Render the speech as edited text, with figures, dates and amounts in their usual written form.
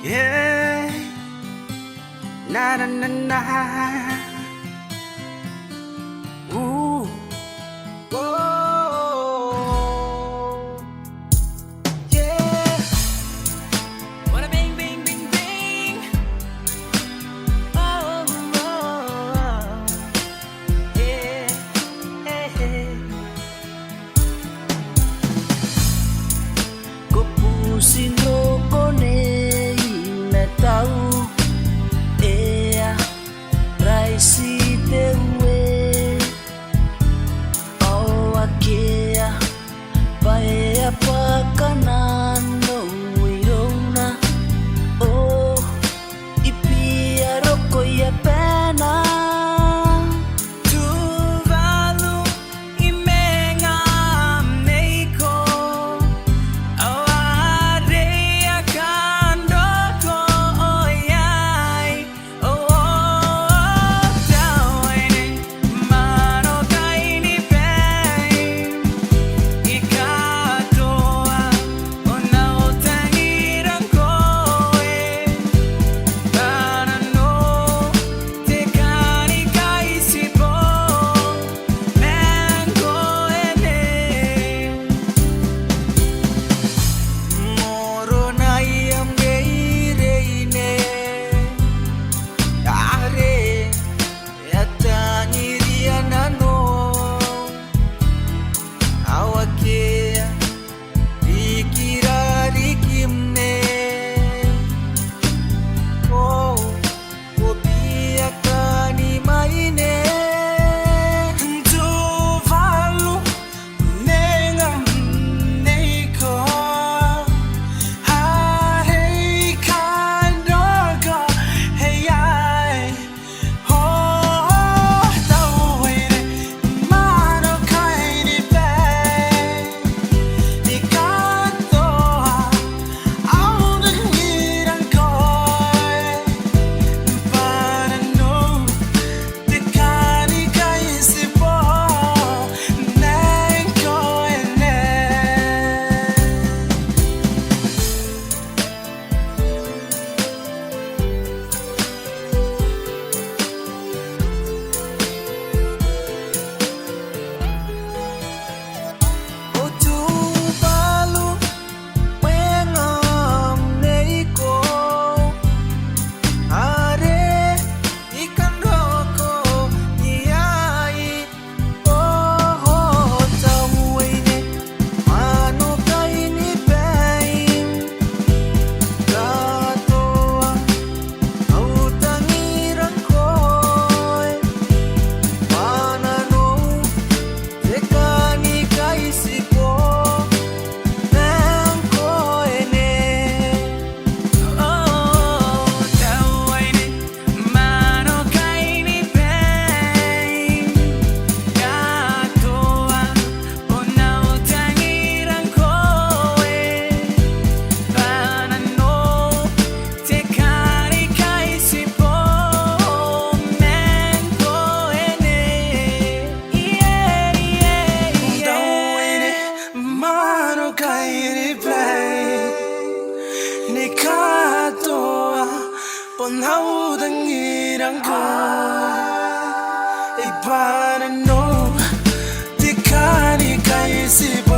Yeah, na na na na. Ooh, whoa, yeah. Wanna bing bing bing bing. Oh, oh, yeah, yeah. Kupusin ko nei na tau ea raisi te ue au akea pae apakanan no irona o ipia roko ia pena tuvalu imenga neiko Nei Kaatoa ponau dangirang ko ay para no di ka ni kaisip